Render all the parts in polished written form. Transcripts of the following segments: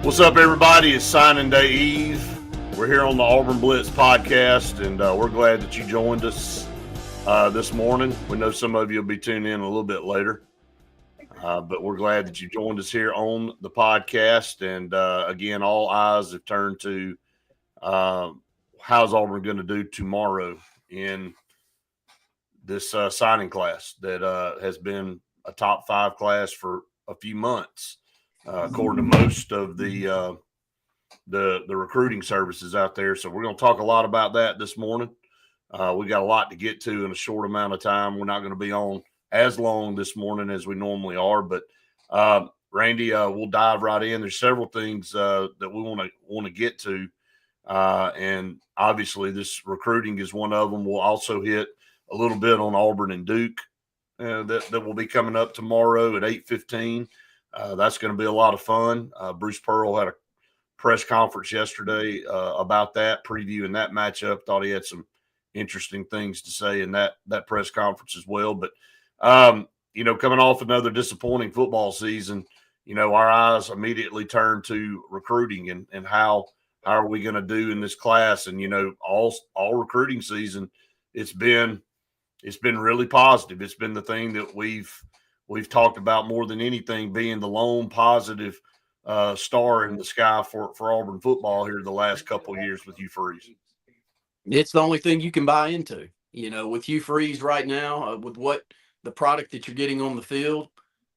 What's up, everybody? It's signing day eve. We're here on the Auburn Blitz podcast, and we're glad that you joined us this morning. We know some of you will be tuning in a little bit later, but we're glad that you joined us here on the podcast. And again, all eyes have turned to how's Auburn going to do tomorrow in this signing class that has been a top 5 class for a few months. According to most of the recruiting services out there. So we're going to talk a lot about that this morning. We got a lot to get to in a short amount of time. We're not going to be on as long this morning as we normally are, but Randy, we'll dive right in. There's several things that we want to get to, and obviously this recruiting is one of them. We'll also hit a little bit on Auburn and Duke that will be coming up tomorrow at 8:15. That's going to be a lot of fun. Bruce Pearl had a press conference yesterday about that, previewing that matchup. Thought he had some interesting things to say in that press conference as well. But, coming off another disappointing football season, our eyes immediately turn to recruiting and how are we going to do in this class. And, all recruiting season, it's been really positive. It's been the thing that we've talked about more than anything, being the lone positive star in the sky for Auburn football here the last couple of years with Hugh Freeze. It's the only thing you can buy into, with Hugh Freeze right now, with what the product that you're getting on the field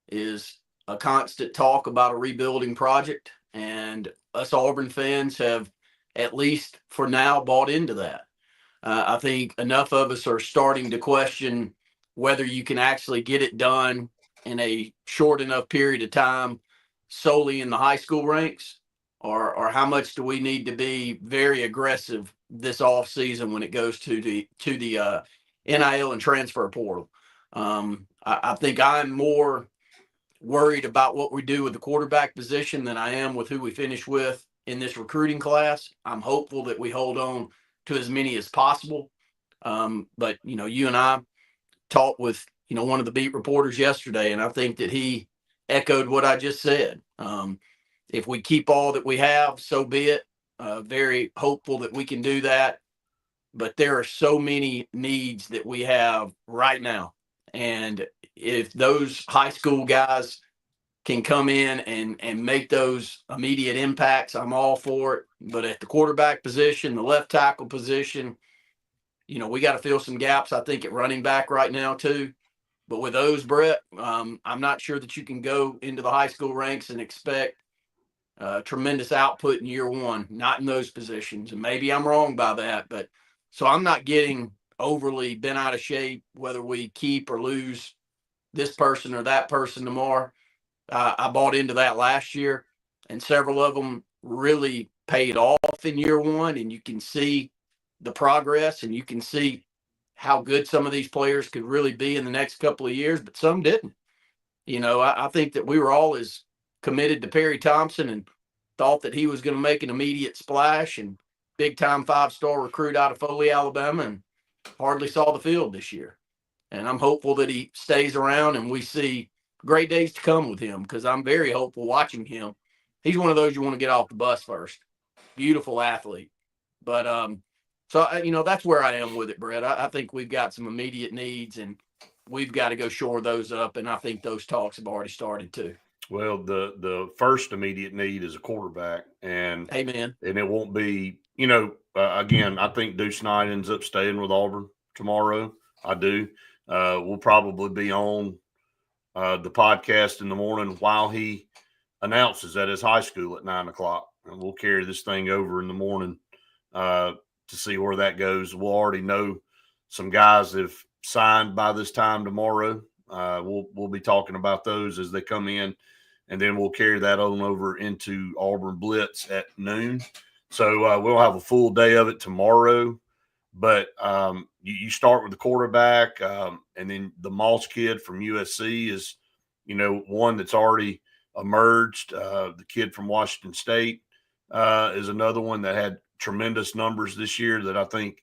is a constant talk about a rebuilding project. And us Auburn fans have, at least for now, bought into that. I think enough of us are starting to question whether you can actually get it done in a short enough period of time solely in the high school ranks, or how much do we need to be very aggressive this off season when it goes to the NIL and transfer portal. I think I'm more worried about what we do with the quarterback position than I am with who we finish with in this recruiting class. I'm hopeful that we hold on to as many as possible. But you and I talked with one of the beat reporters yesterday, and I think that he echoed what I just said. If we keep all that we have, so be it. Very hopeful that we can do that. But there are so many needs that we have right now. And if those high school guys can come in and make those immediate impacts, I'm all for it. But at the quarterback position, the left tackle position, we got to fill some gaps, I think, at running back right now too. But with those, Brett, I'm not sure that you can go into the high school ranks and expect tremendous output in year one, not in those positions. And maybe I'm wrong by that, but so I'm not getting overly bent out of shape whether we keep or lose this person or that person tomorrow. I bought into that last year, and several of them really paid off in year one, and you can see the progress, and you can see how good some of these players could really be in the next couple of years, but some didn't. I think that we were all as committed to Perry Thompson and thought that he was going to make an immediate splash and big-time 5-star recruit out of Foley, Alabama, and hardly saw the field this year. And I'm hopeful that he stays around and we see great days to come with him, because I'm very hopeful watching him. He's one of those you want to get off the bus first. Beautiful athlete. But so, that's where I am with it, Brett. I think we've got some immediate needs, and we've got to go shore those up, and I think those talks have already started too. Well, the first immediate need is a quarterback, and Amen. And it won't be, again, I think Deuce Knight ends up staying with Auburn tomorrow. I do. We'll probably be on the podcast in the morning while he announces at his high school at 9:00, and we'll carry this thing over in the morning to see where that goes. We'll already know some guys that have signed by this time tomorrow. We'll be talking about those as they come in, and then we'll carry that on over into Auburn Blitz at noon. So we'll have a full day of it tomorrow. But you start with the quarterback, and then the Moss kid from USC is, one that's already emerged. The kid from Washington State is another one that had tremendous numbers this year that I think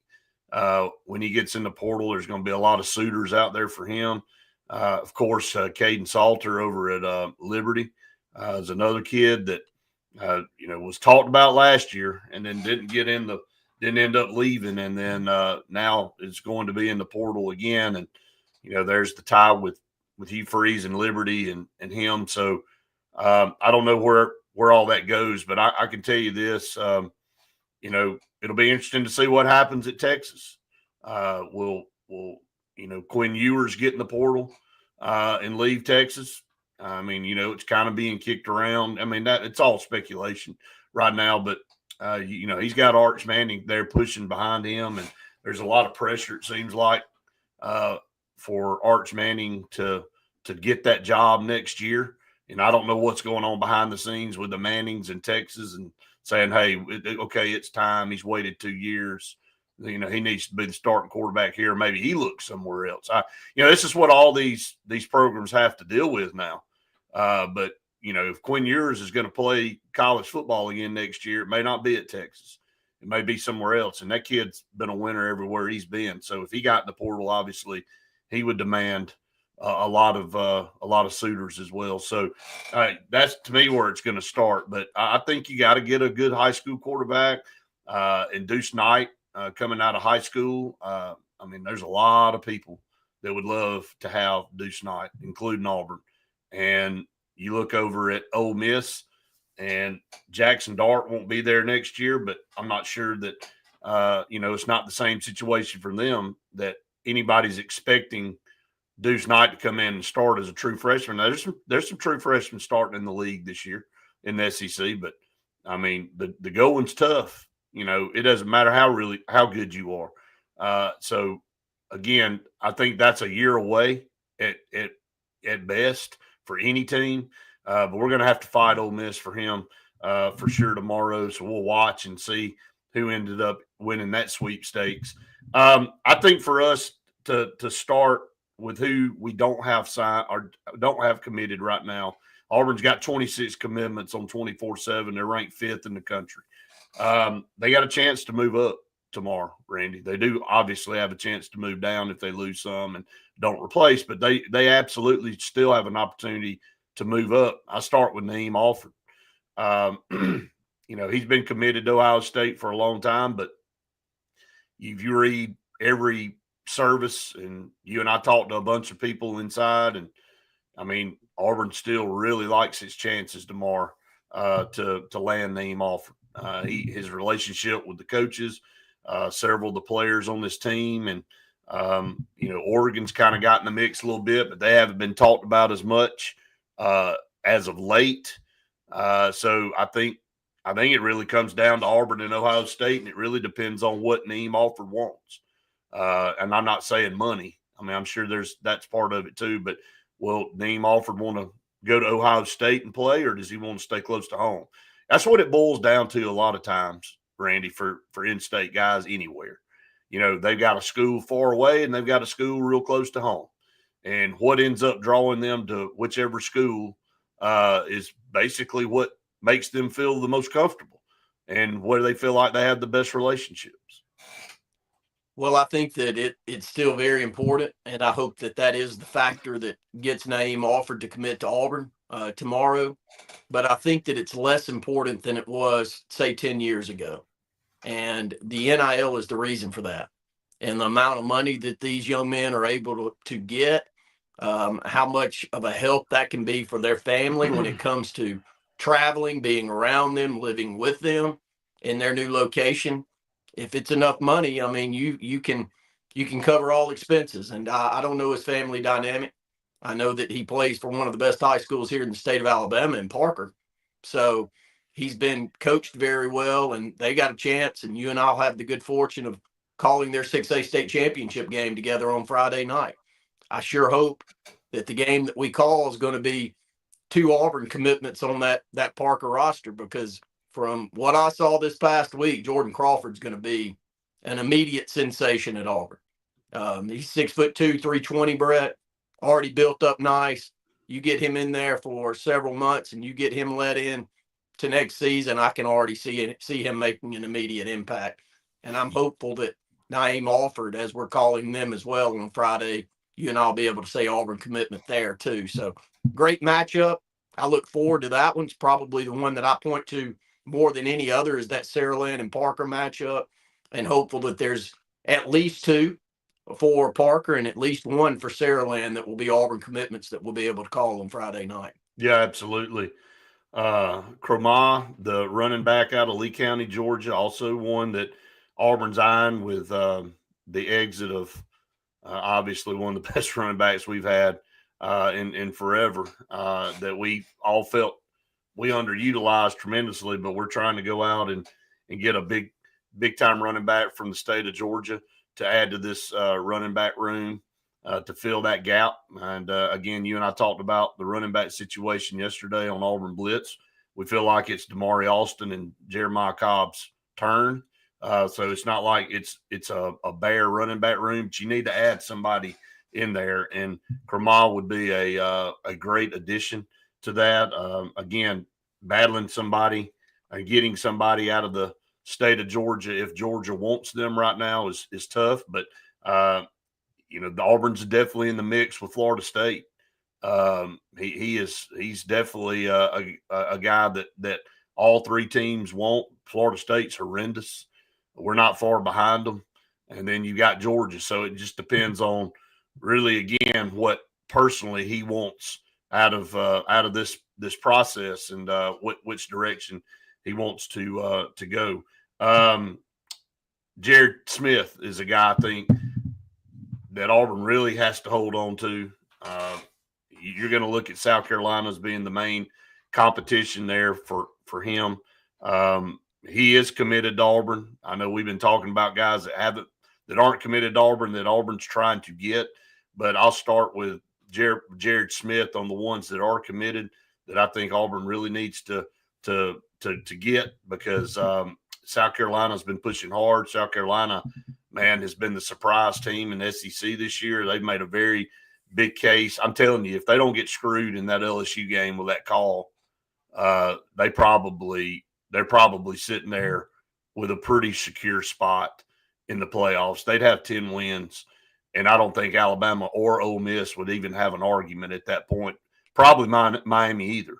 when he gets in the portal, there's going to be a lot of suitors out there for him. Of course, Caden Salter over at Liberty is another kid that was talked about last year and then didn't end up leaving, and then now it's going to be in the portal again. And there's the tie with Hugh Freeze and Liberty and him. So I don't know where all that goes, but I can tell you this. It'll be interesting to see what happens at Texas. Will Quinn Ewers get in the portal and leave Texas? I mean, it's kind of being kicked around. I mean, that it's all speculation right now, but he's got Arch Manning there pushing behind him, and there's a lot of pressure, it seems like, for Arch Manning to get that job next year. And I don't know what's going on behind the scenes with the Mannings in Texas and saying, hey, okay, it's time. He's waited 2 years. He needs to be the starting quarterback here. Maybe he looks somewhere else. This is what all these programs have to deal with now. But if Quinn Ewers is going to play college football again next year, it may not be at Texas. It may be somewhere else. And that kid's been a winner everywhere he's been. So if he got in the portal, obviously he would demand a lot of suitors as well. So that's to me where it's going to start. But I think you got to get a good high school quarterback. And Deuce Knight coming out of high school. There's a lot of people that would love to have Deuce Knight, including Auburn. And you look over at Ole Miss, and Jackson Dart won't be there next year, but I'm not sure that it's not the same situation for them that anybody's expecting Deuce Knight to come in and start as a true freshman. Now, there's some true freshmen starting in the league this year in the SEC, but I mean the going's tough. It doesn't matter how good you are. So again, I think that's a year away at best for any team. But we're going to have to fight Ole Miss for him for sure tomorrow. So we'll watch and see who ended up winning that sweepstakes. I think for us to start with who we don't have signed or don't have committed right now, Auburn's got 26 commitments on 24/7. They're ranked 5th in the country. They got a chance to move up tomorrow, Randy. They do obviously have a chance to move down if they lose some and don't replace, but they absolutely still have an opportunity to move up. I start with Naeem Alford. He's been committed to Ohio State for a long time, but if you read every service, and you and I talked to a bunch of people inside, and I mean, Auburn still really likes his chances tomorrow to land Naeem Alford. His relationship with the coaches, several of the players on this team, and Oregon's kind of got in the mix a little bit, but they haven't been talked about as much as of late. So I think it really comes down to Auburn and Ohio State, and it really depends on what Naeem Alford wants. And I'm not saying money. I mean, I'm sure that's part of it too. But will Naeem Alford want to go to Ohio State and play, or does he want to stay close to home? That's what it boils down to a lot of times, Randy, for in-state guys anywhere. They've got a school far away and they've got a school real close to home. And what ends up drawing them to whichever school is basically what makes them feel the most comfortable and where they feel like they have the best relationships. Well, I think that it's still very important, and I hope that is the factor that gets Naeem Alford to commit to Auburn tomorrow. But I think that it's less important than it was, say, 10 years ago. And the NIL is the reason for that. And the amount of money that these young men are able to get, how much of a help that can be for their family when it comes to traveling, being around them, living with them in their new location. If it's enough money, I mean, you can cover all expenses. And I don't know his family dynamic. I know that he plays for one of the best high schools here in the state of Alabama in Parker. So he's been coached very well, and they got a chance. And you and I'll have the good fortune of calling their 6A state championship game together on Friday night. I sure hope that the game that we call is going to be 2 Auburn commitments on that Parker roster, because from what I saw this past week, Jordan Crawford's going to be an immediate sensation at Auburn. He's 6'2", 320, Brett, already built up nice. You get him in there for several months and you get him let in to next season, I can already see him making an immediate impact. And I'm hopeful that Naeem Alford, as we're calling them as well on Friday, you and I'll be able to say Auburn commitment there too. So great matchup. I look forward to that one. It's probably the one that I point to more than any other is that Saraland and Parker matchup, and hopeful that there's at least two for Parker and at least one for Saraland that will be Auburn commitments that we'll be able to call on Friday night. Yeah, absolutely. Cromah, the running back out of Lee County, Georgia, also one that Auburn's eyeing with the exit of obviously one of the best running backs we've had in forever, that we all felt we underutilized tremendously, but we're trying to go out and get a big time running back from the state of Georgia to add to this running back room to fill that gap. And again, you and I talked about the running back situation yesterday on Auburn Blitz. We feel like it's Damari Alston and Jeremiah Cobb's turn. So it's not like it's a bare running back room, but you need to add somebody in there. And Cromah would be a great addition to that. Again, battling somebody and getting somebody out of the state of Georgia, if Georgia wants them right now, is tough. But the Auburn's definitely in the mix with Florida State. He's definitely a guy that all three teams want. Florida State's horrendous. We're not far behind them. And then you got Georgia. So it just depends on really, again, what personally he wants out of this process and which direction he wants to go. Jared Smith is a guy I think that Auburn really has to hold on to. You're going to look at South Carolina as being the main competition there for him. He is committed to Auburn. I know we've been talking about guys that aren't committed to Auburn that Auburn's trying to get, but I'll start with Jared Smith on the ones that are committed that I think Auburn really needs to get, because South Carolina's been pushing hard. South Carolina, man, has been the surprise team in SEC this year. They've made a very big case. I'm telling you, if they don't get screwed in that LSU game with that call, they're probably sitting there with a pretty secure spot in the playoffs. They'd have 10 wins, and I don't think Alabama or Ole Miss would even have an argument at that point. Probably Miami either.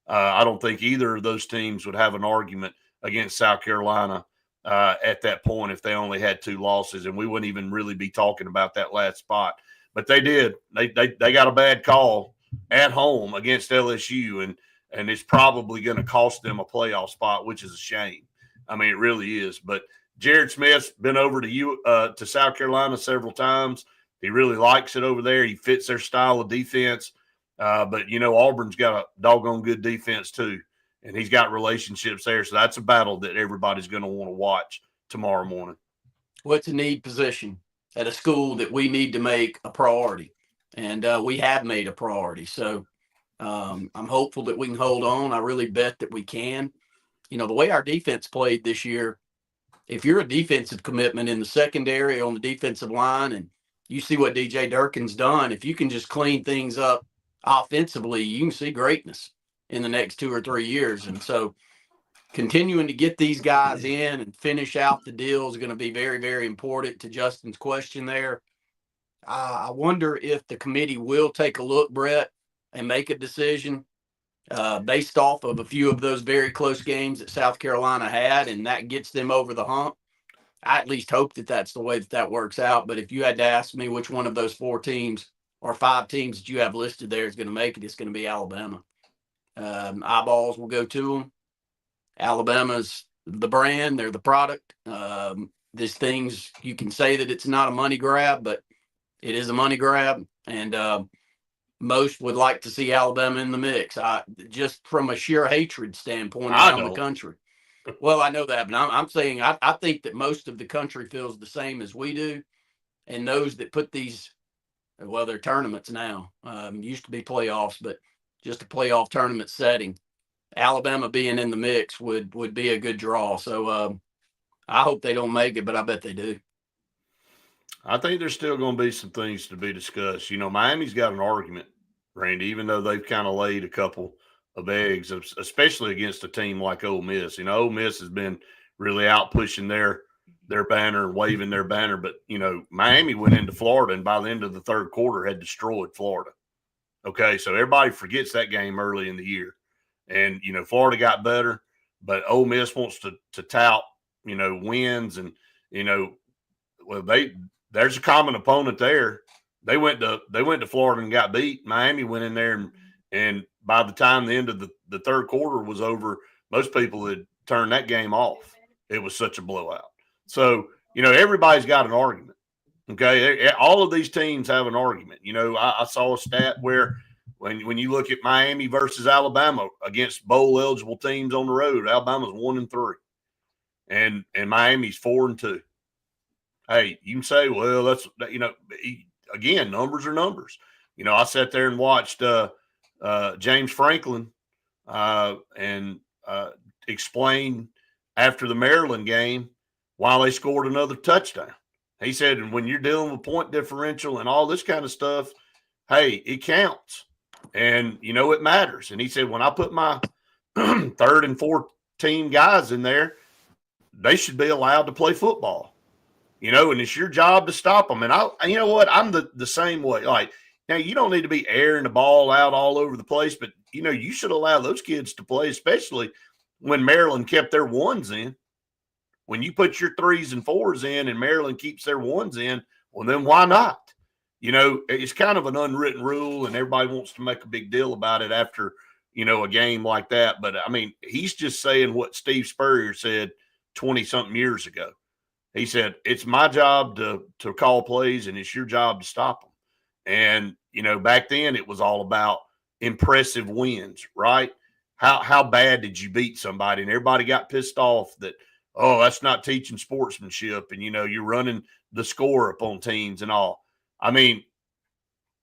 I don't think either of those teams would have an argument against South Carolina at that point if they only had 2 losses, and we wouldn't even really be talking about that last spot. But they did. They got a bad call at home against LSU, and it's probably going to cost them a playoff spot, which is a shame. I mean, it really is. But Jared Smith's been over to South Carolina several times. He really likes it over there. He fits their style of defense. But, Auburn's got a doggone good defense too, and he's got relationships there. So that's a battle that everybody's going to want to watch tomorrow morning. What's a need position at a school that we need to make a priority? And we have made a priority. So I'm hopeful that we can hold on. I really bet that we can. The way our defense played this year, if you're a defensive commitment in the secondary on the defensive line and you see what DJ Durkin's done, if you can just clean things up offensively, you can see greatness in the next 2 or 3 years. And so continuing to get these guys in and finish out the deal is going to be very, very important. To Justin's question there, I wonder if the committee will take a look, Brett, and make a decision based off of a few of those very close games that South Carolina had, and that gets them over the hump. I at least hope that that's the way that works out. But if you had to ask me which one of those 4 teams or 5 teams that you have listed there is going to make it, it's going to be Alabama. Eyeballs will go to them. Alabama's the brand. They're the product. These things, you can say that it's not a money grab, but it is a money grab. And most would like to see Alabama in the mix. Just from a sheer hatred standpoint around the country. Well, I know that, but I'm saying I think that most of the country feels the same as we do. And those that put these, well, they're tournaments now. Used to be playoffs, but just a playoff tournament setting. Alabama being in the mix would be a good draw. So I hope they don't make it, but I bet they do. I think there's still going to be some things to be discussed. Miami's got an argument, Randy, even though they've kind of laid a couple of eggs, especially against a team like Ole Miss. Ole Miss has been really out pushing their their banner and waving their banner. But, Miami went into Florida and by the end of the third quarter had destroyed Florida. Okay, so everybody forgets that game early in the year. And, Florida got better, but Ole Miss wants to tout, wins. And, well, there's a common opponent there. They went to Florida and got beat. Miami went in there and by the time the end of the third quarter was over, most people had turned that game off. It was such a blowout. So, everybody's got an argument. Okay. All of these teams have an argument. I saw a stat where when you look at Miami versus Alabama against bowl eligible teams on the road, Alabama's 1-3 and Miami's 4-2. Hey, you can say, well, that's, again, numbers are numbers. I sat there and watched James Franklin and explain after the Maryland game why they scored another touchdown. He said, and when you're dealing with point differential and all this kind of stuff, hey, it counts. And, it matters. And he said, when I put my third and fourth team guys in there, they should be allowed to play football, and it's your job to stop them. And you know what? I'm the same way. Like, now you don't need to be airing the ball out all over the place, but, you should allow those kids to play, especially when Maryland kept their ones in. When you put your 3s and 4s in and Maryland keeps their 1s in, well, then why not? It's kind of an unwritten rule and everybody wants to make a big deal about it after, a game like that. But, he's just saying what Steve Spurrier said 20-something years ago. He said, it's my job to call plays and it's your job to stop them. And, back then it was all about impressive wins, right? How bad did you beat somebody? And everybody got pissed off that, oh, that's not teaching sportsmanship. And, you're running the score up on teams and all. I mean,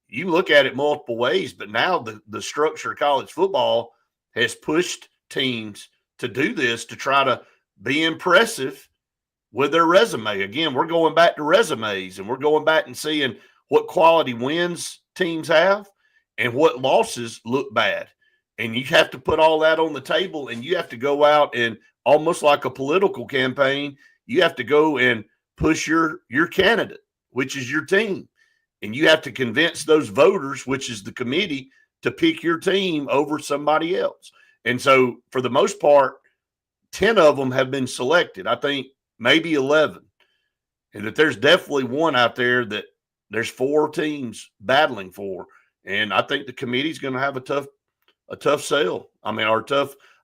you look at it multiple ways, but now the structure of college football has pushed teams to do this to try to be impressive with their resume. Again, we're going back to resumes and we're going back and seeing what quality wins teams have and what losses look bad. And you have to put all that on the table and you have to go out and almost like a political campaign, you have to go and push your candidate, which is your team. And you have to convince those voters, which is the committee, to pick your team over somebody else. And so for the most part, 10 of them have been selected. I think maybe 11. And that there's definitely one out there that there's 4 teams battling for. And I think the committee's going to have a tough sale. I mean, or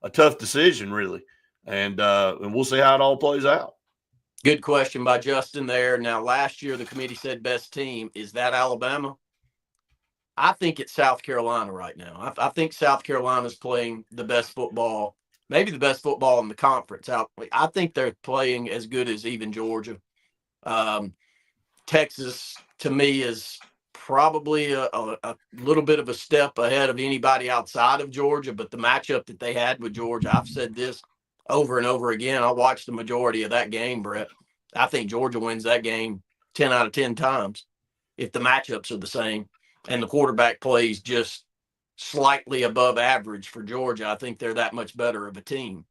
a tough decision, really. And we'll see how it all plays out. Good question by Justin there. Now, last year, the committee said best team. Is that Alabama? I think it's South Carolina right now. I think South Carolina's playing the best football, maybe the best football in the conference. I think they're playing as good as even Georgia. Texas, to me, is probably a little bit of a step ahead of anybody outside of Georgia, but the matchup that they had with Georgia, I've said this over and over again. I watched the majority of that game, Brett. I think Georgia wins that game 10 out of 10 times if the matchups are the same and the quarterback plays just slightly above average for Georgia. I think they're that much better of a team.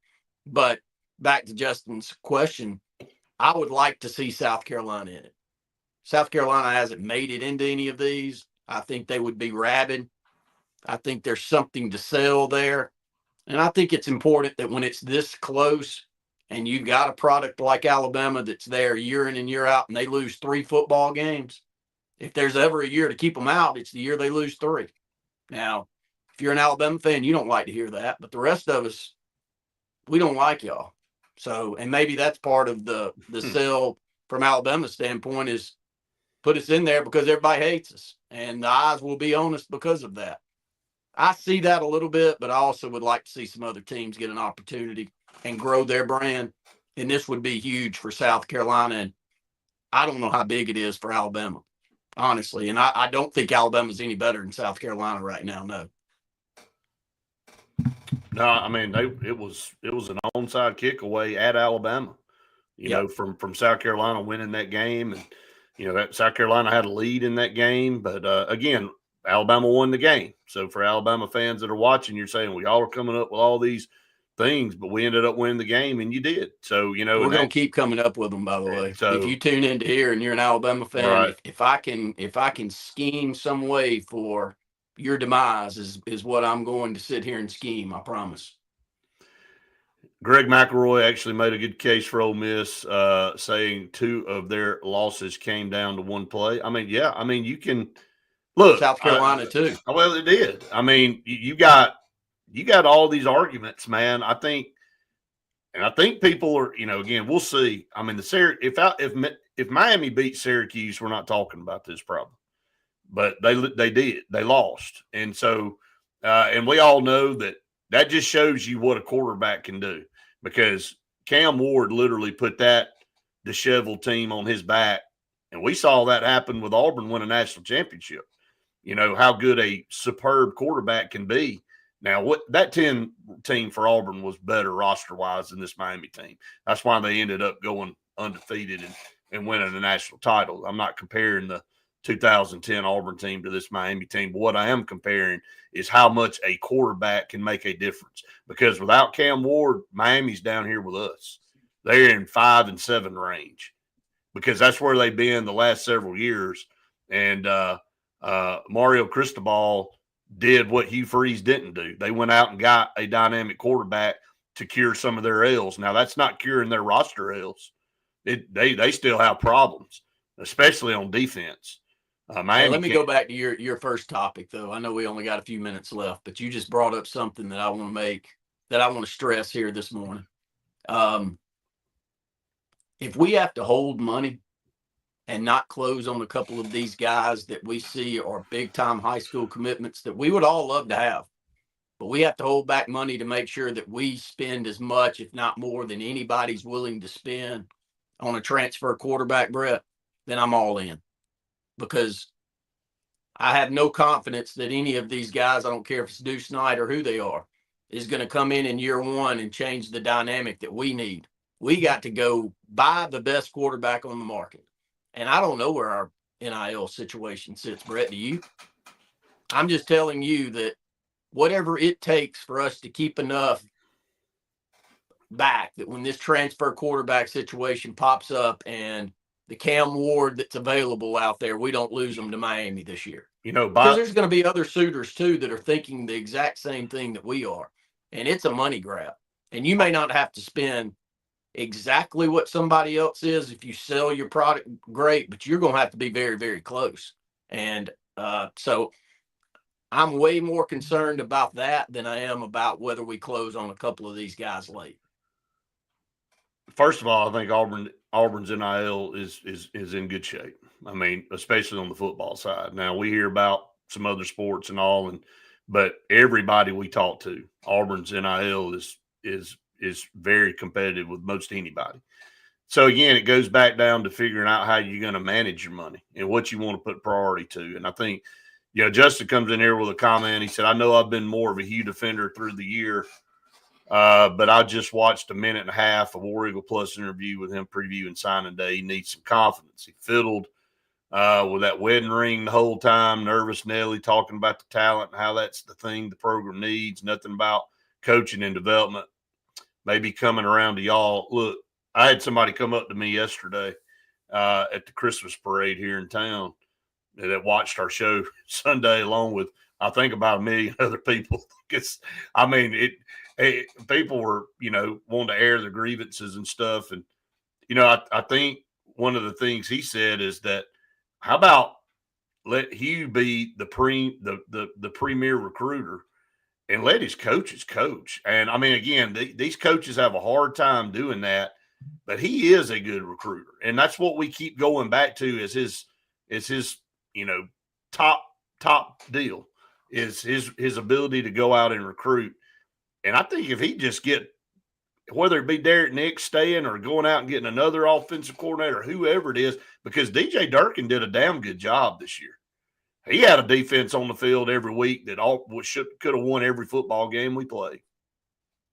But back to Justin's question, I would like to see South Carolina in it. South Carolina hasn't made it into any of these. I think they would be rabid. I think there's something to sell there. And I think it's important that when it's this close and you've got a product like Alabama that's there year in and year out and they lose 3 football games, if there's ever a year to keep them out, it's the year they lose 3. Now, if you're an Alabama fan, you don't like to hear that, but the rest of us, we don't like y'all. So, and maybe that's part of the sell from Alabama's standpoint is put us in there because everybody hates us and the eyes will be on us because of that. I see that a little bit, but I also would like to see some other teams get an opportunity and grow their brand. And this would be huge for South Carolina. And I don't know how big it is for Alabama, honestly. And I don't think Alabama's any better than South Carolina right now. No. No, I mean, it was an onside kick away at Alabama, you know, from South Carolina winning that game. And, that South Carolina had a lead in that game. But, again, Alabama won the game. So for Alabama fans that are watching, you're saying, well, y'all are coming up with all these things, but we ended up winning the game, and you did. So, we're going to keep coming up with them, by the way. So, if you tune into here and you're an Alabama fan, right. if I can scheme some way for your demise is what I'm going to sit here and scheme. I promise. Greg McElroy actually made a good case for Ole Miss, saying 2 of their losses came down to one play. I mean, yeah, I mean, you can look South Carolina too. Well, it did. I mean, you got all these arguments, man. I think people are, again, we'll see. I mean, if Miami beat Syracuse, we're not talking about this problem, but they did. They lost, and so and we all know that just shows you what a quarterback can do, because Cam Ward literally put that disheveled team on his back, and we saw that happen with Auburn win a national championship. How good a superb quarterback can be. Now, what that 10 team for Auburn was better roster-wise than this Miami team. That's why they ended up going undefeated and winning a national title. I'm not comparing the 2010 Auburn team to this Miami team, but what I am comparing is how much a quarterback can make a difference. Because without Cam Ward, Miami's down here with us. They're in 5 and 7 range, because that's where they've been the last several years. And Mario Cristobal did what Hugh Freeze didn't do. They went out and got a dynamic quarterback to cure some of their ills. Now, that's not curing their roster ills. They still have problems, especially on defense. Let me go back to your first topic, though. I know we only got a few minutes left, but you just brought up something that I want to stress here this morning. If we have to hold money and not close on a couple of these guys that we see are big-time high school commitments that we would all love to have, but we have to hold back money to make sure that we spend as much, if not more, than anybody's willing to spend on a transfer quarterback, Brett, then I'm all in. Because I have no confidence that any of these guys, I don't care if it's Deuce Knight or who they are, is going to come in year one and change the dynamic that we need. We got to go buy the best quarterback on the market. And I don't know where our NIL situation sits, Brett. Do you? I'm just telling you that whatever it takes for us to keep enough back, that when this transfer quarterback situation pops up and the Cam Ward that's available out there, we don't lose them to Miami this year. Because there's going to be other suitors too that are thinking the exact same thing that we are. And it's a money grab. And you may not have to spend exactly what somebody else is. If you sell your product, great, but you're going to have to be very, very close. And so I'm way more concerned about that than I am about whether we close on a couple of these guys late. First of all, I think Auburn's NIL is in good shape. I mean, especially on the football side. Now, we hear about some other sports and all, but everybody we talk to, Auburn's NIL is very competitive with most anybody. So again, it goes back down to figuring out how you're going to manage your money and what you want to put priority to. And I think, Justin comes in here with a comment. He said, I know I've been more of a Hugh defender through the year, but I just watched a minute and a half of War Eagle Plus interview with him previewing signing day. He needs some confidence. He fiddled with that wedding ring the whole time, nervous Nelly talking about the talent and how that's the thing the program needs, nothing about coaching and development. Maybe coming around to y'all. Look, I had somebody come up to me yesterday at the Christmas parade here in town that watched our show Sunday along with, I think, about 1 million other people. People were, wanting to air their grievances and stuff. And, I think one of the things he said is that, how about let Hugh be the premier recruiter and let his coaches coach. And I mean, again, these coaches have a hard time doing that, but he is a good recruiter. And that's what we keep going back to is his top deal is his ability to go out and recruit. And I think if he just get, whether it be Derek Nix staying or going out and getting another offensive coordinator, whoever it is, because DJ Durkin did a damn good job this year. He had a defense on the field every week that could have won every football game we played.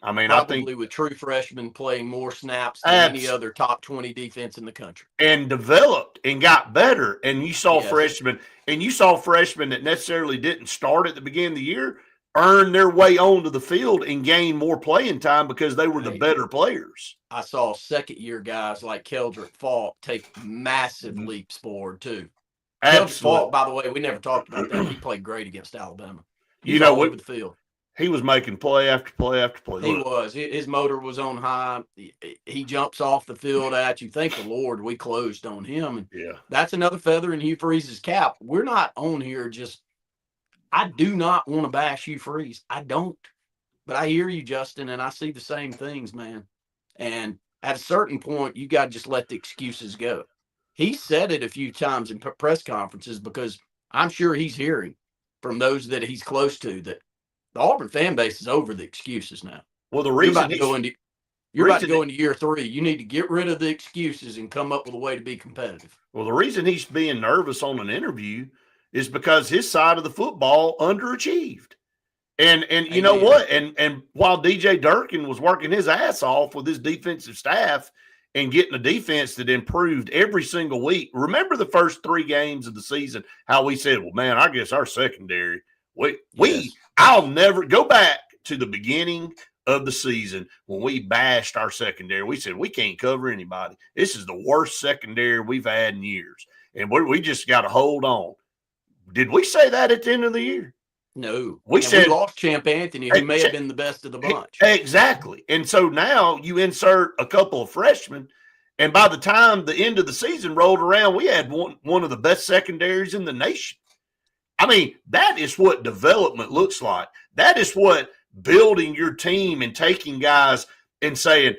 I mean, probably I think with true freshmen playing more snaps than any other top 20 defense in the country, and developed and got better. And you saw freshmen, that necessarily didn't start at the beginning of the year. earn their way onto the field and gain more playing time because they were the better players. I saw second-year guys like Keldrick Faulk take massive leaps forward too. Keldrick Faulk, by the way, we never talked about that. He played great against Alabama. He's all over the field. He was making play after play after play. He was. His motor was on high. He jumps off the field at you. Thank the Lord we closed on him. And that's another feather in Hugh Freeze's cap. We're not on here just – I do not want to bash Hugh Freeze. I don't. But I hear you, Justin, and I see the same things, man. And at a certain point, you got to just let the excuses go. He said it a few times in press conferences because I'm sure he's hearing from those that he's close to that the Auburn fan base is over the excuses now. Well, the reason you're about to go into year 3. You need to get rid of the excuses and come up with a way to be competitive. Well, the reason he's being nervous on an interview is because his side of the football underachieved. And you know what? And while DJ Durkin was working his ass off with his defensive staff and getting a defense that improved every single week, remember the first 3 games of the season, how we said, well, man, I guess our secondary, I'll never go back to the beginning of the season when we bashed our secondary. We said, we can't cover anybody. This is the worst secondary we've had in years. And we just got to hold on. Did we say that at the end of the year? No. We lost Champ Anthony, who may have been the best of the bunch. Exactly. And so now you insert a couple of freshmen, and by the time the end of the season rolled around, we had one of the best secondaries in the nation. I mean, that is what development looks like. That is what building your team and taking guys and saying,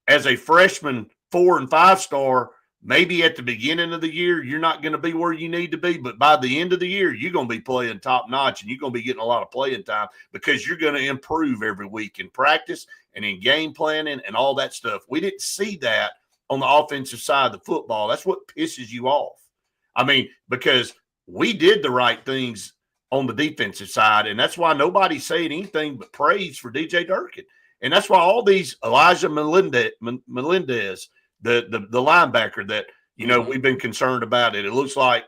as a freshman 4- and 5-star, maybe at the beginning of the year, you're not going to be where you need to be, but by the end of the year, you're going to be playing top notch and you're going to be getting a lot of playing time because you're going to improve every week in practice and in game planning and all that stuff. We didn't see that on the offensive side of the football. That's what pisses you off. I mean, because we did the right things on the defensive side, and that's why nobody's saying anything but praise for DJ Durkin. And that's why all these Elijah Melendez, the linebacker that, you know, we've been concerned about it. It looks like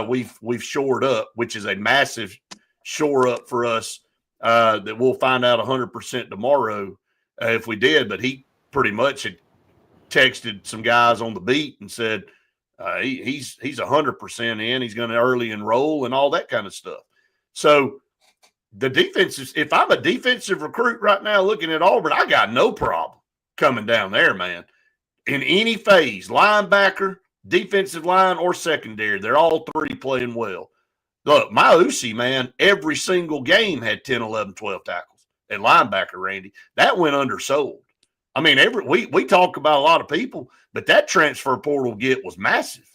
we've shored up, which is a massive shore up for us that we'll find out 100% tomorrow if we did. But he pretty much had texted some guys on the beat and said he's 100% in. He's going to early enroll and all that kind of stuff. So the defense, if I'm a defensive recruit right now looking at Auburn, I got no problem coming down there, man. In any phase, linebacker, defensive line, or secondary, they're all 3 playing well. Look, my Uzi, man, every single game had 10, 11, 12 tackles at linebacker, Randy. That went undersold. I mean, we talk about a lot of people, but that transfer portal get was massive.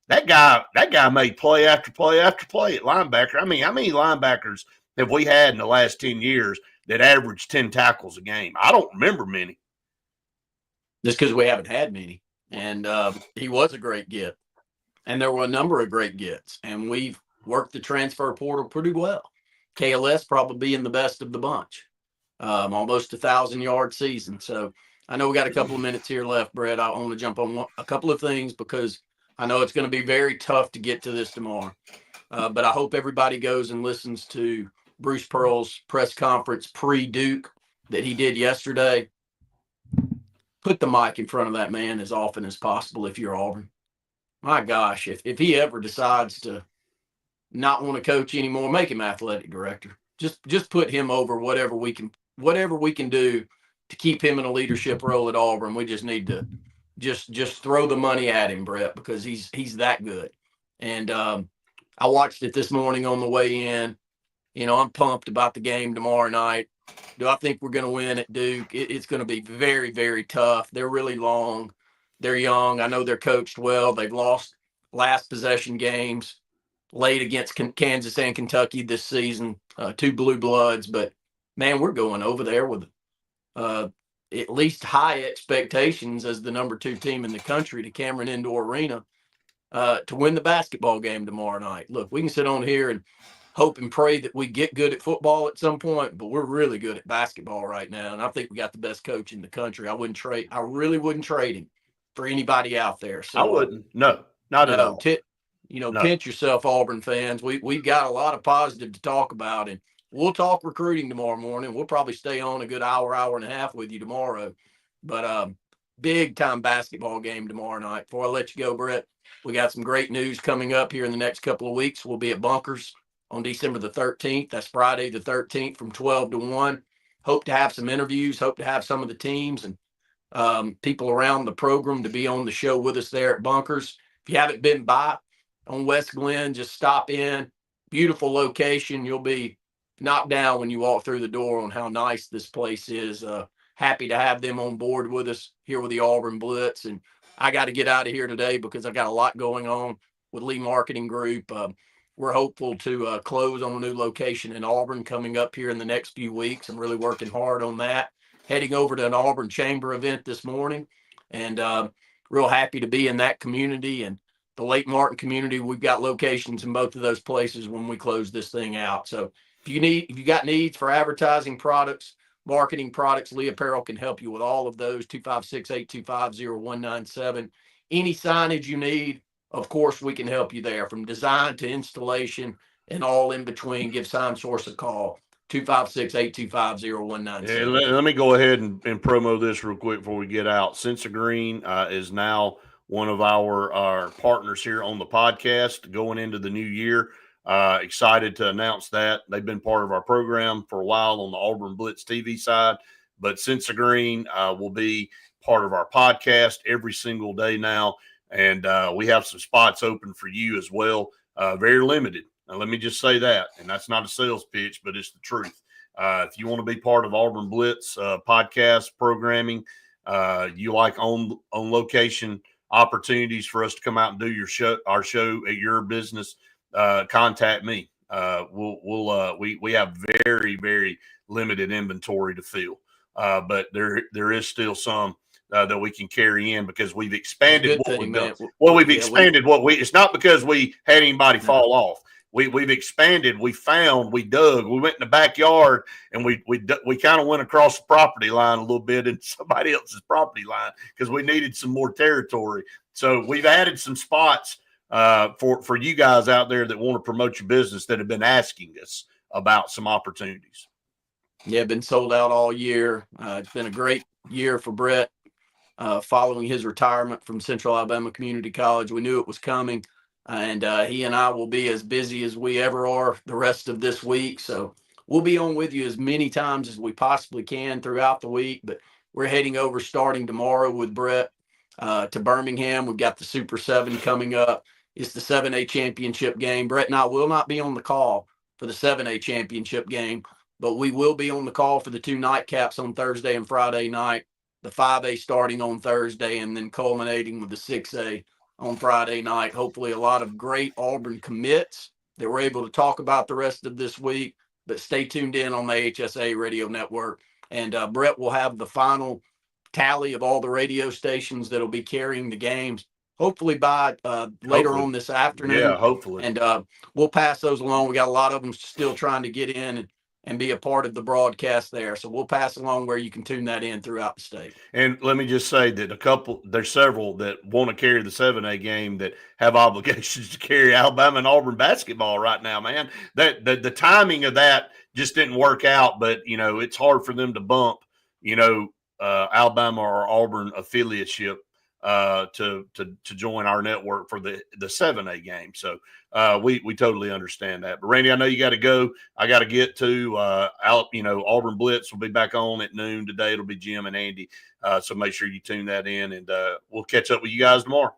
That guy made play after play after play at linebacker. I mean, how many linebackers have we had in the last 10 years that averaged 10 tackles a game? I don't remember many. Just because we haven't had many. And he was a great get. And there were a number of great gets. And we've worked the transfer portal pretty well. KLS probably being the best of the bunch. Almost 1,000-yard season. So I know we got a couple of minutes here left, Brett. I want to jump on a couple of things because I know it's going to be very tough to get to this tomorrow. But I hope everybody goes and listens to Bruce Pearl's press conference pre-Duke that he did yesterday. Put the mic in front of that man as often as possible if you're Auburn. My gosh, if he ever decides to not want to coach anymore, make him athletic director. Just put him over whatever we can do to keep him in a leadership role at Auburn. We just need to just throw the money at him, Brett, because he's that good. And I watched it this morning on the way in. You know, I'm pumped about the game tomorrow night. Do I think we're going to win at Duke? It's going to be very, very tough. They're really long. They're young. I know they're coached well. They've lost last possession games late against Kansas and Kentucky this season, 2 blue bloods. But, man, we're going over there with at least high expectations as the number 2 team in the country to Cameron Indoor Arena to win the basketball game tomorrow night. Look, we can sit on here and hope and pray that we get good at football at some point, but we're really good at basketball right now. And I think we got the best coach in the country. I really wouldn't trade him for anybody out there. So I wouldn't. No, not at all. Pinch yourself, Auburn fans. We've got a lot of positive to talk about, and we'll talk recruiting tomorrow morning. We'll probably stay on a good hour, hour and a half with you tomorrow. But big time basketball game tomorrow night. Before I let you go, Brett, we got some great news coming up here in the next couple of weeks. We'll be at Bunkers on December the 13th. That's Friday the 13th from 12 to 1. Hope to have some interviews. Hope to have some of the teams and people around the program to be on the show with us there at Bunkers. If you haven't been by on West Glen, just stop in. Beautiful location. You'll be knocked down when you walk through the door on how nice this place is. Happy to have them on board with us here with the Auburn Blitz. And I got to get out of here today because I've got a lot going on with Lee Marketing Group. We're hopeful to close on a new location in Auburn coming up here in the next few weeks. I'm really working hard on that. Heading over to an Auburn Chamber event this morning, and real happy to be in that community and the Lake Martin community. We've got locations in both of those places when we close this thing out. So if you got needs for advertising products, marketing products, Lee Apparel can help you with all of those. 256-825-0197. Any signage you need, of course, we can help you there, from design to installation and all in between. Give Sign Source a call, 256-825-0197. Yeah, let me go ahead and promo this real quick before we get out. Cinsa Green is now one of our partners here on the podcast going into the new year. Excited to announce that. They've been part of our program for a while on the Auburn Blitz TV side, but Cinsa Green will be part of our podcast every single day now, and we have some spots open for you as well, very limited. Now, let me just say that, and that's not a sales pitch, but it's the truth. If you want to be part of Auburn Blitz podcast programming, you like on location opportunities for us to come out and do our show at your business, contact me. We have very, very limited inventory to fill, but there is still some that we can carry in because we've expanded what we've done. Well, we've expanded it's not because we had anybody fall off. We've expanded. We dug. We went in the backyard and we kind of went across the property line a little bit in somebody else's property line because we needed some more territory. So we've added some spots for you guys out there that want to promote your business that have been asking us about some opportunities. Yeah, been sold out all year. It's been a great year for Brett following his retirement from Central Alabama Community College. We knew it was coming. And he and I will be as busy as we ever are the rest of this week. So we'll be on with you as many times as we possibly can throughout the week. But we're heading over starting tomorrow with Brett to Birmingham. We've got the Super 7 coming up. It's the 7A championship game. Brett and I will not be on the call for the 7A championship game, but we will be on the call for the 2 nightcaps on Thursday and Friday night, the 5A starting on Thursday, and then culminating with the 6A on Friday night. Hopefully a lot of great Auburn commits that we're able to talk about the rest of this week, but stay tuned in on the HSA radio network. And Brett will have the final tally of all the radio stations that'll be carrying the games, hopefully by later on this afternoon. Yeah, hopefully. And we'll pass those along. We got a lot of them still trying to get in and be a part of the broadcast there. So we'll pass along where you can tune that in throughout the state. And let me just say that there's several that want to carry the 7A game that have obligations to carry Alabama and Auburn basketball right now, man. That the timing of that just didn't work out, but it's hard for them to bump, Alabama or Auburn affiliateship to join our network for the 7A game. So we totally understand that. But Randy, I know you got to go. I got to get to Auburn Blitz will be back on at noon today. It'll be Jim and Andy. So make sure you tune that in, and we'll catch up with you guys tomorrow.